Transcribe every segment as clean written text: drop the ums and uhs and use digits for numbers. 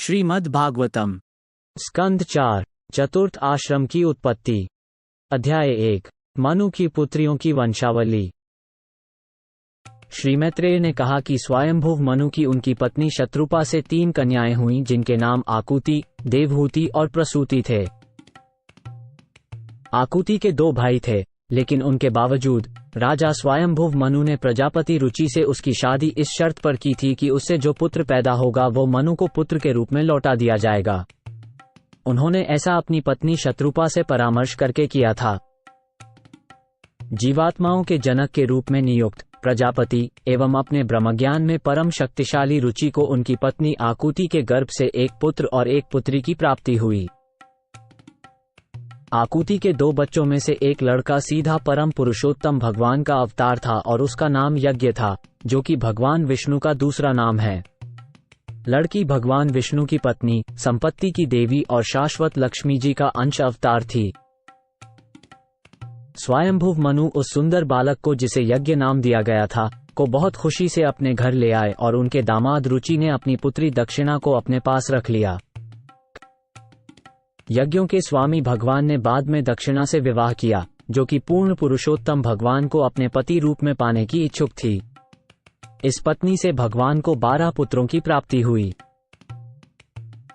श्रीमद् भागवतम स्कंद 4 चतुर्थ आश्रम की उत्पत्ति। अध्याय 1 मनु की पुत्रियों की वंशावली। श्री मैत्रेय ने कहा कि स्वयंभुव मनु की उनकी पत्नी शत्रुपा से 3 कन्याएं हुईं, जिनके नाम आकुति, देवहूति और प्रसूति थे। आकुति के 2 भाई थे, लेकिन उनके बावजूद राजा स्वयंभुव मनु ने प्रजापति रुचि से उसकी शादी इस शर्त पर की थी कि उससे जो पुत्र पैदा होगा वो मनु को पुत्र के रूप में लौटा दिया जाएगा। उन्होंने ऐसा अपनी पत्नी शत्रुपा से परामर्श करके किया था। जीवात्माओं के जनक के रूप में नियुक्त प्रजापति एवं अपने ब्रह्मज्ञान में परम शक्तिशाली रुचि को उनकी पत्नी आकुति के गर्भ से एक पुत्र और एक पुत्री की प्राप्ति हुई। आकुति के 2 बच्चों में से एक लड़का सीधा परम पुरुषोत्तम भगवान का अवतार था और उसका नाम यज्ञ था, जो कि भगवान विष्णु का दूसरा नाम है। लड़की भगवान विष्णु की पत्नी, संपत्ति की देवी और शाश्वत लक्ष्मी जी का अंश अवतार थी। स्वयंभुव मनु उस सुंदर बालक को, जिसे यज्ञ नाम दिया गया था, को बहुत खुशी से अपने घर ले आए और उनके दामाद रुचि ने अपनी पुत्री दक्षिणा को अपने पास रख लिया। यज्ञों के स्वामी भगवान ने बाद में दक्षिणा से विवाह किया, जो कि पूर्ण पुरुषोत्तम भगवान को अपने पति रूप में पाने की इच्छुक थी। इस पत्नी से भगवान को 12 पुत्रों की प्राप्ति हुई।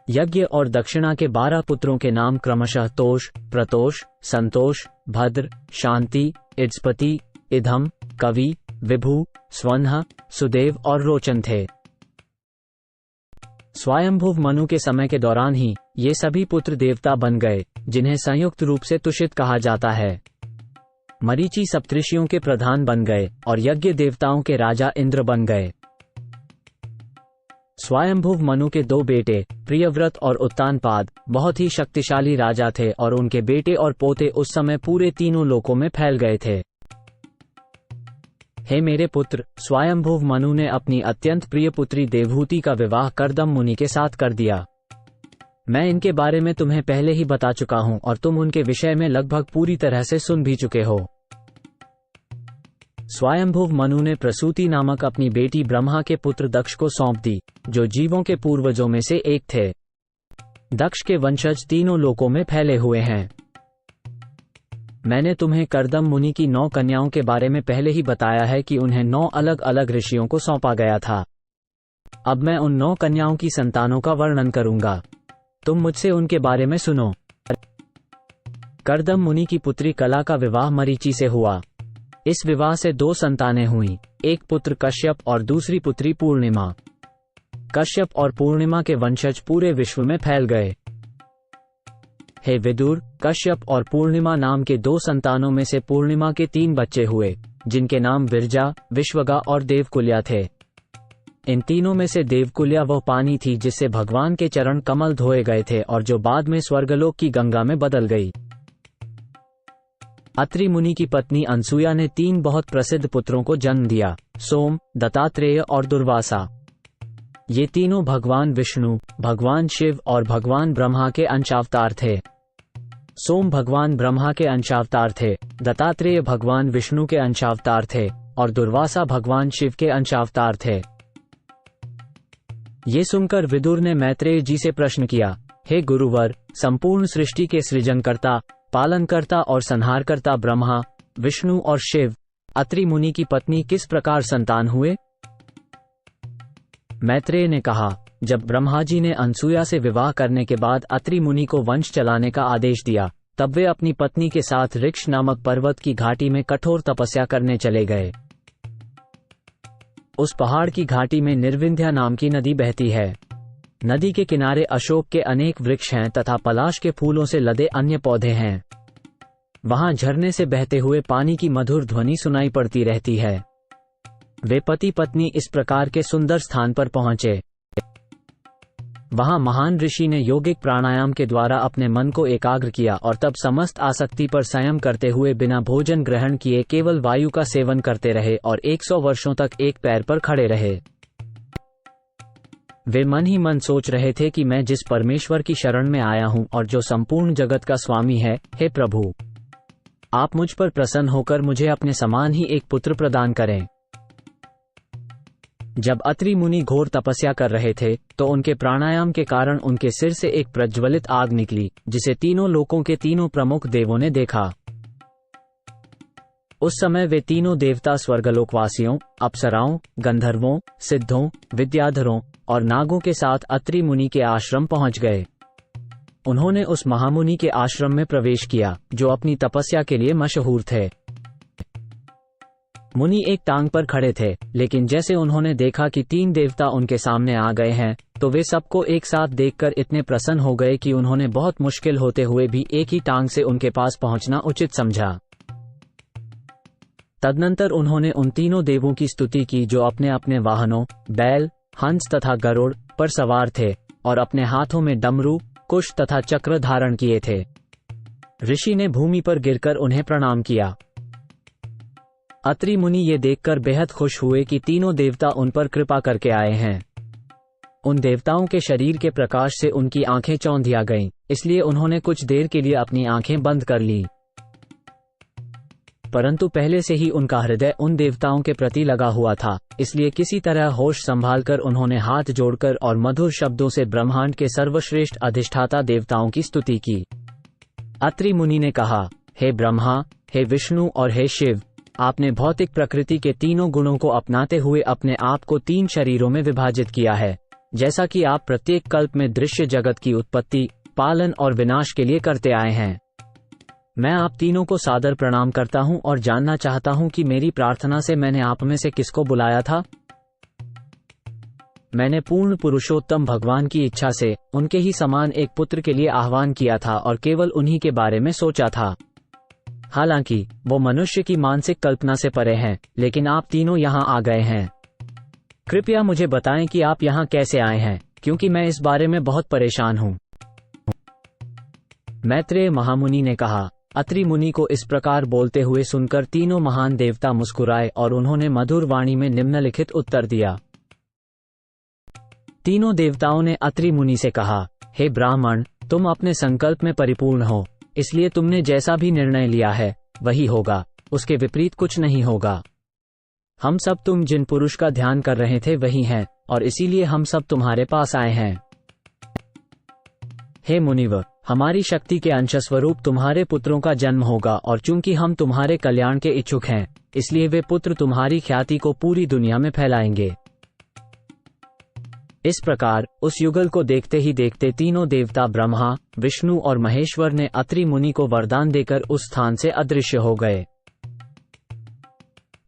यज्ञ और दक्षिणा के 12 पुत्रों के नाम क्रमशः तोष, प्रतोष, संतोष, भद्र, शांति, इड्स्पति, इधम, कवि, विभु, स्वन्ह, सुदेव और रोचन थे। स्वयंभुव मनु के समय के दौरान ही ये सभी पुत्र देवता बन गए, जिन्हें संयुक्त रूप से तुषित कहा जाता है। मरीचि सप्तऋषियों के प्रधान बन गए और यज्ञ देवताओं के राजा इंद्र बन गए। स्वयंभुव मनु के 2 बेटे प्रियव्रत और उत्तानपाद बहुत ही शक्तिशाली राजा थे और उनके बेटे और पोते उस समय पूरे तीनों लोकों में फैल गए थे। हे मेरे पुत्र, स्वयंभुव मनु ने अपनी अत्यंत प्रिय पुत्री देवहूति का विवाह कर्दम मुनि के साथ कर दिया। मैं इनके बारे में तुम्हें पहले ही बता चुका हूं और तुम उनके विषय में लगभग पूरी तरह से सुन भी चुके हो। स्वयंभुव मनु ने प्रसूति नामक अपनी बेटी ब्रह्मा के पुत्र दक्ष को सौंप दी, जो जीवों के पूर्वजों में से एक थे। दक्ष के वंशज तीनों लोकों में फैले हुए हैं। मैंने तुम्हें कर्दम मुनि की 9 कन्याओं के बारे में पहले ही बताया है कि उन्हें 9 अलग अलग ऋषियों को सौंपा गया था। अब मैं उन 9 कन्याओं की संतानों का वर्णन करूंगा। तुम मुझसे उनके बारे में सुनो। कर्दम मुनि की पुत्री कला का विवाह मरीचि से हुआ। इस विवाह से 2 संतानें हुईं, एक पुत्र कश्यप और दूसरी पुत्री पूर्णिमा। कश्यप और पूर्णिमा के वंशज पूरे विश्व में फैल गए। हे विदुर, कश्यप और पूर्णिमा नाम के 2 संतानों में से पूर्णिमा के 3 बच्चे हुए, जिनके नाम विरजा, विश्वगा और देवकुल्या थे। इन तीनों में से देवकुल्या वह पानी थी जिससे भगवान के चरण कमल धोए गए थे और जो बाद में स्वर्गलोक की गंगा में बदल गई। अत्रि मुनि की पत्नी अनसुया ने 3 बहुत प्रसिद्ध पुत्रों को जन्म दिया, सोम, दत्तात्रेय और दुर्वासा। ये तीनों भगवान विष्णु, भगवान शिव और भगवान ब्रह्मा के अंशावतार थे। सोम भगवान ब्रह्मा के अंशावतार थे, दत्तात्रेय भगवान विष्णु के अंशावतार थे और दुर्वासा भगवान शिव के अंशावतार थे। ये सुनकर विदुर ने मैत्रेय जी से प्रश्न किया, हे गुरुवर, संपूर्ण सृष्टि के सृजनकर्ता, पालनकर्ता और संहारकर्ता ब्रह्मा, विष्णु और शिव, अत्रि मुनि की पत्नी किस प्रकार संतान हुए? मैत्रेय ने कहा, जब ब्रह्मा जी ने अनसुया से विवाह करने के बाद अत्रि मुनि को वंश चलाने का आदेश दिया, तब वे अपनी पत्नी के साथ ऋक्ष नामक पर्वत की घाटी में कठोर तपस्या करने चले गए। उस पहाड़ की घाटी में निर्विंध्या नाम की नदी बहती है। नदी के किनारे अशोक के अनेक वृक्ष हैं तथा पलाश के फूलों से लदे अन्य पौधे हैं। वहां झरने से बहते हुए पानी की मधुर ध्वनि सुनाई पड़ती रहती है। वे पति पत्नी इस प्रकार के सुंदर स्थान पर पहुंचे। वहां महान ऋषि ने योगिक प्राणायाम के द्वारा अपने मन को एकाग्र किया और तब समस्त आसक्ति पर संयम करते हुए बिना भोजन ग्रहण किए केवल वायु का सेवन करते रहे और 100 वर्षों तक एक पैर पर खड़े रहे। वे मन ही मन सोच रहे थे कि मैं जिस परमेश्वर की शरण में आया हूं और जो संपूर्ण जगत का स्वामी है, हे प्रभु, आप मुझ पर प्रसन्न होकर मुझे अपने समान ही एक पुत्र प्रदान करें। जब अत्रि मुनि घोर तपस्या कर रहे थे तो उनके प्राणायाम के कारण उनके सिर से एक प्रज्वलित आग निकली, जिसे तीनों लोकों के तीनों प्रमुख देवों ने देखा। उस समय वे तीनों देवता स्वर्गलोकवासियों, अप्सराओं, गंधर्वों, सिद्धों, विद्याधरों और नागों के साथ अत्रि मुनि के आश्रम पहुंच गए। उन्होंने उस महामुनि के आश्रम में प्रवेश किया, जो अपनी तपस्या के लिए मशहूर थे। मुनि एक टांग पर खड़े थे, लेकिन जैसे उन्होंने देखा कि 3 देवता उनके सामने आ गए हैं, तो वे सबको एक साथ देखकर इतने प्रसन्न हो गए कि उन्होंने बहुत मुश्किल होते हुए भी एक ही टांग से उनके पास पहुंचना उचित समझा। तदनंतर उन्होंने उन तीनों देवों की स्तुति की जो अपने अपने वाहनों, बैल, हंस तथा गरुड़ पर सवार थे और अपने हाथों में डमरू, कुश तथा चक्र धारण किए थे। ऋषि ने भूमि पर गिरकर उन्हें प्रणाम किया। अत्रि मुनि ये देखकर बेहद खुश हुए कि तीनों देवता उन पर कृपा करके आए हैं। उन देवताओं के शरीर के प्रकाश से उनकी आंखें चौंधिया गईं, इसलिए उन्होंने कुछ देर के लिए अपनी आंखें बंद कर ली। परंतु पहले से ही उनका हृदय उन देवताओं के प्रति लगा हुआ था, इसलिए किसी तरह होश संभालकर उन्होंने हाथ जोड़कर और मधुर शब्दों से ब्रह्मांड के सर्वश्रेष्ठ अधिष्ठाता देवताओं की स्तुति की। अत्रि मुनि ने कहा, हे ब्रह्मा, हे विष्णु और हे शिव, आपने भौतिक प्रकृति के तीनों गुणों को अपनाते हुए अपने आप को 3 शरीरों में विभाजित किया है, जैसा कि आप प्रत्येक कल्प में दृश्य जगत की उत्पत्ति, पालन और विनाश के लिए करते आए हैं। मैं आप तीनों को सादर प्रणाम करता हूं और जानना चाहता हूं कि मेरी प्रार्थना से मैंने आप में से किसको बुलाया था। मैंने पूर्ण पुरुषोत्तम भगवान की इच्छा से उनके ही समान एक पुत्र के लिए आह्वान किया था और केवल उन्हीं के बारे में सोचा था। हालांकि वो मनुष्य की मानसिक कल्पना से परे हैं, लेकिन आप तीनों यहाँ आ गए हैं। कृपया मुझे बताएं कि आप यहाँ कैसे आए हैं, क्योंकि मैं इस बारे में बहुत परेशान हूँ। मैत्रेय महामुनि ने कहा। अत्रि मुनि को इस प्रकार बोलते हुए सुनकर तीनों महान देवता मुस्कुराए और उन्होंने मधुर वाणी में निम्नलिखित उत्तर दिया। तीनों देवताओं ने अत्रि मुनि से कहा, हे ब्राह्मण, तुम अपने संकल्प में परिपूर्ण हो, इसलिए तुमने जैसा भी निर्णय लिया है वही होगा, उसके विपरीत कुछ नहीं होगा। हम सब तुम जिन पुरुष का ध्यान कर रहे थे वही हैं, और इसीलिए हम सब तुम्हारे पास आए हैं। हे मुनिवर, हमारी शक्ति के अंशस्वरूप तुम्हारे पुत्रों का जन्म होगा, और चूंकि हम तुम्हारे कल्याण के इच्छुक हैं, इसलिए वे पुत्र तुम्हारी ख्याति को पूरी दुनिया में फैलाएंगे। इस प्रकार उस युगल को देखते ही देखते तीनों देवता ब्रह्मा, विष्णु और महेश्वर ने अत्रि मुनि को वरदान देकर उस स्थान से अदृश्य हो गए।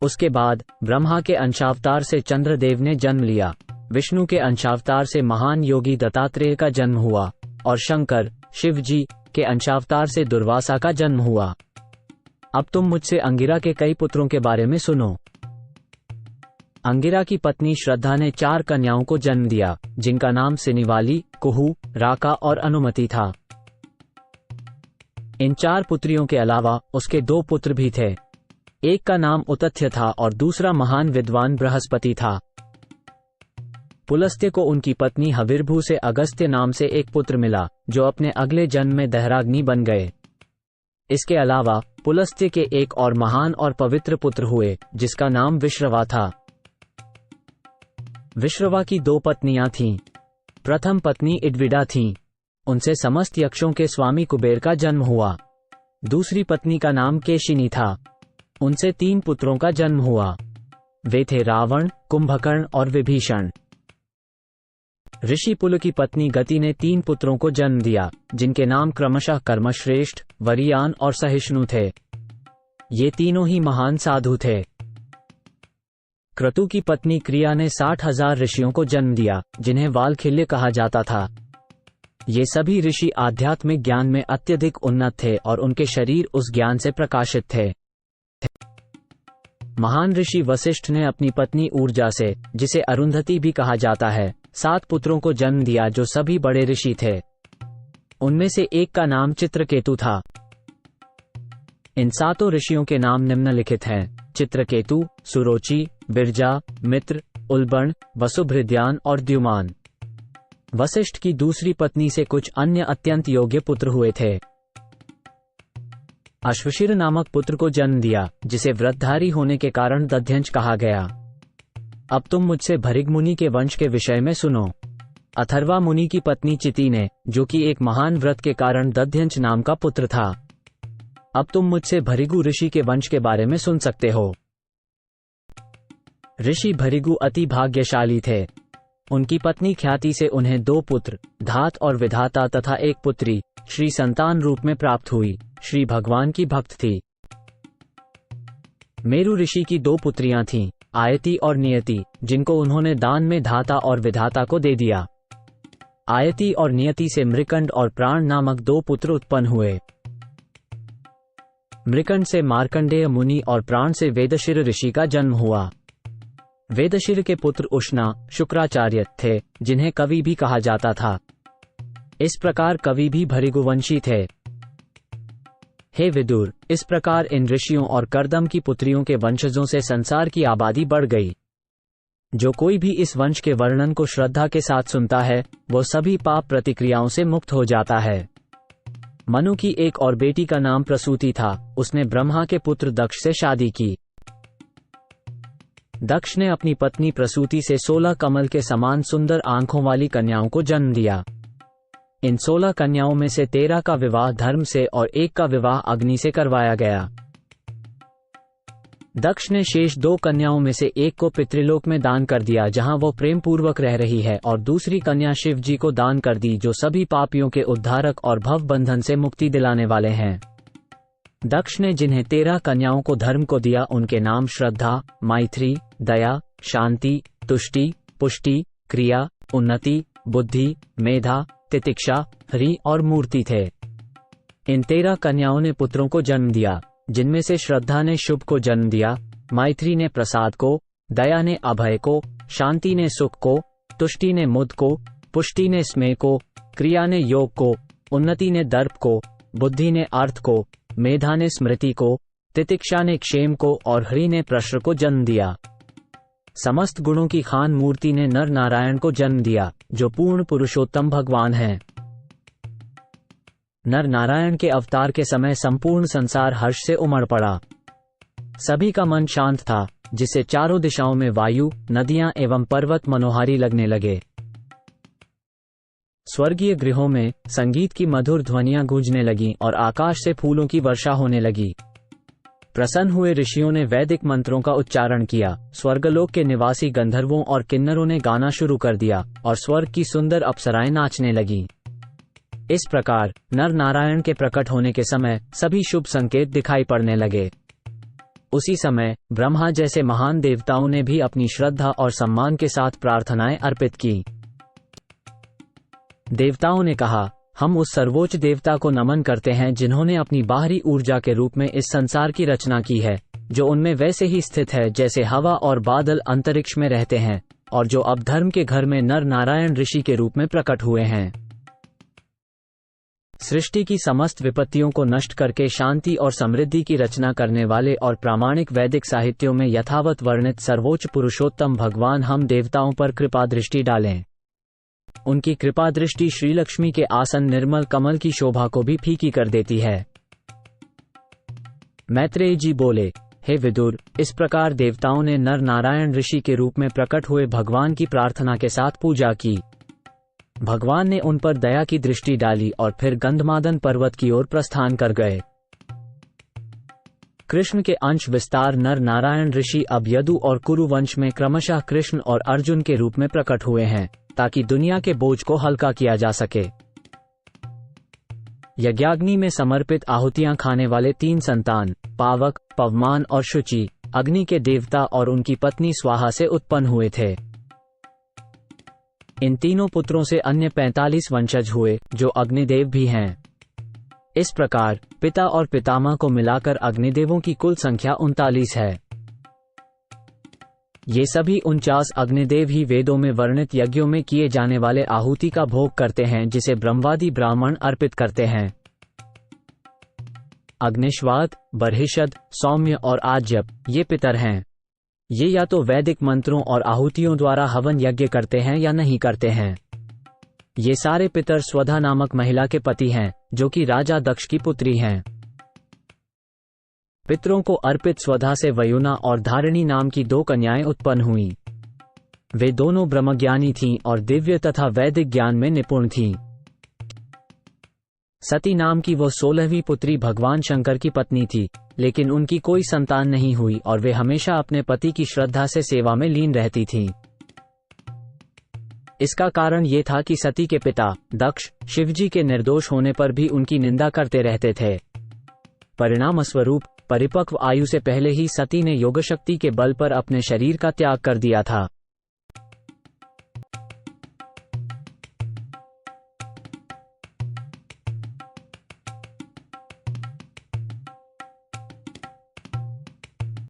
उसके बाद ब्रह्मा के अंशावतार से चंद्रदेव ने जन्म लिया, विष्णु के अंशावतार से महान योगी दत्तात्रेय का जन्म हुआ और शंकर, शिव जी के अंशावतार से दुर्वासा का जन्म हुआ। अब तुम मुझसे अंगिरा के कई पुत्रों के बारे में सुनो। अंगिरा की पत्नी श्रद्धा ने 4 कन्याओं को जन्म दिया, जिनका नाम सिनिवाली, कुहू, राका और अनुमति था। इन 4 पुत्रियों के अलावा उसके 2 पुत्र भी थे। एक का नाम उतथ्य था और दूसरा महान विद्वान बृहस्पति था। पुलस्त्य को उनकी पत्नी हविर्भू से अगस्त्य नाम से एक पुत्र मिला, जो अपने अगले जन्म में दहराग्नि बन गए। इसके अलावा पुलस्त्य के एक और महान और पवित्र पुत्र हुए, जिसका नाम विश्रवा था। विश्रवा की 2 पत्नियां थीं। प्रथम पत्नी इड्विडा थीं। उनसे समस्त यक्षों के स्वामी कुबेर का जन्म हुआ। दूसरी पत्नी का नाम केशिनी था। उनसे 3 पुत्रों का जन्म हुआ। वे थे रावण, कुंभकर्ण और विभीषण। ऋषि पुल की पत्नी गति ने 3 पुत्रों को जन्म दिया, जिनके नाम क्रमशः कर्मश्रेष्ठ, वरियान और सहिष्णु थे। ये तीनों ही महान साधु थे। क्रतु की पत्नी क्रिया ने 60,000 ऋषियों को जन्म दिया, जिन्हें वालखिल्य कहा जाता था। ये सभी ऋषि आध्यात्मिक ज्ञान में अत्यधिक उन्नत थे और उनके शरीर उस ज्ञान से प्रकाशित थे। महान ऋषि वशिष्ठ ने अपनी पत्नी ऊर्जा से, जिसे अरुंधति भी कहा जाता है, 7 पुत्रों को जन्म दिया, जो सभी बड़े ऋषि थे। उनमें से एक का नाम चित्रकेतु था। इन 7 ऋषियों के नाम निम्नलिखित हैं: चित्रकेतु, सुरोचि, बिरजा, मित्र, उल्बण, वसुभृद्यान और द्युमान। वशिष्ठ की दूसरी पत्नी से कुछ अन्य अत्यंत योग्य पुत्र हुए थे। अश्वशिर नामक पुत्र को जन्म दिया, जिसे व्रतधारी होने के कारण दध्यंश कहा गया। अब तुम मुझसे भृगु मुनि के वंश के विषय में सुनो। अथर्वा मुनि की पत्नी चिति ने, जो कि एक महान व्रत के कारण दध्यंश नाम का पुत्र था। अब तुम मुझसे भृगु ऋषि के वंश के बारे में सुन सकते हो। ऋषि भृगु अति भाग्यशाली थे। उनकी पत्नी ख्याति से उन्हें 2 पुत्र धात और विधाता तथा एक पुत्री श्री संतान रूप में प्राप्त हुई। श्री भगवान की भक्त थी। मेरु ऋषि की 2 पुत्रियां थीं, आयति और नियति, जिनको उन्होंने दान में धाता और विधाता को दे दिया। आयति और नियति से मृकंड और प्राण नामक 2 पुत्र उत्पन्न हुए। मृकंड से मार्कंडेय मुनि और प्राण से वेदशिर ऋषि का जन्म हुआ। वेदशिर के पुत्र उष्णा शुक्राचार्य थे, जिन्हें कवि भी कहा जाता था। इस प्रकार कवि भी भृगुवंशी थे। हे विदुर, इस प्रकार इन ऋषियों और कर्दम की पुत्रियों के वंशजों से संसार की आबादी बढ़ गई। जो कोई भी इस वंश के वर्णन को श्रद्धा के साथ सुनता है, वो सभी पाप प्रतिक्रियाओं से मुक्त हो जाता है। मनु की एक और बेटी का नाम प्रसूति था। उसने ब्रह्मा के पुत्र दक्ष से शादी की। दक्ष ने अपनी पत्नी प्रसूति से 16 कमल के समान सुंदर आंखों वाली कन्याओं को जन्म दिया। इन 16 कन्याओं में से 13 का विवाह धर्म से और 1 का विवाह अग्नि से करवाया गया। दक्ष ने शेष 2 कन्याओं में से एक को पितृलोक में दान कर दिया, जहां वो प्रेम पूर्वक रह रही है, और दूसरी कन्या शिव जी को दान कर दी, जो सभी पापियों के उद्धारक और भव बंधन से मुक्ति दिलाने वाले हैं। दक्ष ने जिन्हें 13 कन्याओं को धर्म को दिया, उनके नाम श्रद्धा, मैत्री, दया, शांति, तुष्टि, पुष्टि, क्रिया, उन्नति, बुद्धि, मेधा, तितिक्षा, हरि और मूर्ति थे। इन 13 कन्याओं ने पुत्रों को जन्म दिया, जिनमें से श्रद्धा ने शुभ को जन्म दिया, मैत्री ने प्रसाद को, दया ने अभय को, शांति ने सुख को, तुष्टि ने मुद को, पुष्टि ने स्मेह को, क्रिया ने योग को, उन्नति ने दर्प को, बुद्धि ने अर्थ को, मेधा ने स्मृति को, तितिक्षा ने क्षेम को और हरि ने प्रश्न को जन्म दिया। समस्त गुणों की खान मूर्ति ने नर नारायण को जन्म दिया, जो पूर्ण पुरुषोत्तम भगवान हैं। नर नारायण के अवतार के समय संपूर्ण संसार हर्ष से उमड़ पड़ा। सभी का मन शांत था, जिससे चारों दिशाओं में वायु, नदियां एवं पर्वत मनोहारी लगने लगे। स्वर्गीय गृहों में संगीत की मधुर ध्वनियां गूंजने लगीं और आकाश से फूलों की वर्षा होने लगी। प्रसन्न हुए ऋषियों ने वैदिक मंत्रों का उच्चारण किया। स्वर्गलोक के निवासी गंधर्वों और किन्नरों ने गाना शुरू कर दिया और स्वर्ग की सुंदर अप्सराएं नाचने लगीं। इस प्रकार नर नारायण के प्रकट होने के समय सभी शुभ संकेत दिखाई पड़ने लगे। उसी समय ब्रह्मा जैसे महान देवताओं ने भी अपनी श्रद्धा और सम्मान के साथ प्रार्थनाएं अर्पित की। देवताओं ने कहा, हम उस सर्वोच्च देवता को नमन करते हैं जिन्होंने अपनी बाहरी ऊर्जा के रूप में इस संसार की रचना की है, जो उनमें वैसे ही स्थित है जैसे हवा और बादल अंतरिक्ष में रहते हैं, और जो अब धर्म के घर में नर नारायण ऋषि के रूप में प्रकट हुए हैं। सृष्टि की समस्त विपत्तियों को नष्ट करके शांति और समृद्धि की रचना करने वाले और प्रामाणिक वैदिक साहित्यों में यथावत वर्णित सर्वोच्च पुरुषोत्तम भगवान हम देवताओं पर कृपा दृष्टि डालें। उनकी कृपा दृष्टि श्रीलक्ष्मी के आसन निर्मल कमल की शोभा को भी फीकी कर देती है। मैत्रेय जी बोले, हे विदुर, इस प्रकार देवताओं ने नर नारायण ऋषि के रूप में प्रकट हुए भगवान की प्रार्थना के साथ पूजा की। भगवान ने उन पर दया की दृष्टि डाली और फिर गंधमादन पर्वत की ओर प्रस्थान कर गए। कृष्ण के अंश विस्तार नर नारायण ऋषि अब यदु और कुरु वंश में क्रमशः कृष्ण और अर्जुन के रूप में प्रकट हुए हैं, ताकि दुनिया के बोझ को हल्का किया जा सके। यज्ञाग्नि में समर्पित आहुतियां खाने वाले 3 संतान, पावक, पवमान और शुचि, अग्नि के देवता और उनकी पत्नी स्वाहा से उत्पन्न हुए थे। इन तीनों पुत्रों से अन्य 45 वंशज हुए, जो अग्निदेव भी हैं। इस प्रकार पिता और पितामह को मिलाकर अग्निदेवों की कुल संख्या 39 है। ये सभी 49 अग्निदेव ही वेदों में वर्णित यज्ञों में किए जाने वाले आहुति का भोग करते हैं, जिसे ब्रह्मवादी ब्राह्मण अर्पित करते हैं। अग्निश्वात, बर्हिषद, सौम्य और आज्यप ये पितर हैं। ये या तो वैदिक मंत्रों और आहुतियों द्वारा हवन यज्ञ करते हैं या नहीं करते हैं। ये सारे पितर स्वधा नामक महिला के पति हैं, जो कि राजा दक्ष की पुत्री हैं। पितरों को अर्पित स्वधा से वयुना और धारिणी नाम की 2 कन्याएं उत्पन्न हुईं। वे दोनों ब्रह्मज्ञानी थीं और दिव्य तथा वैदिक ज्ञान में निपुण थीं। सती नाम की वो 16वीं पुत्री भगवान शंकर की पत्नी थी, लेकिन उनकी कोई संतान नहीं हुई और वे हमेशा अपने पति की श्रद्धा से सेवा में लीन रहती थीं। इसका कारण ये था कि सती के पिता दक्ष शिवजी के निर्दोष होने पर भी उनकी निंदा करते रहते थे। परिणामस्वरूप परिपक्व आयु से पहले ही सती ने योगशक्ति के बल पर अपने शरीर का त्याग कर दिया था।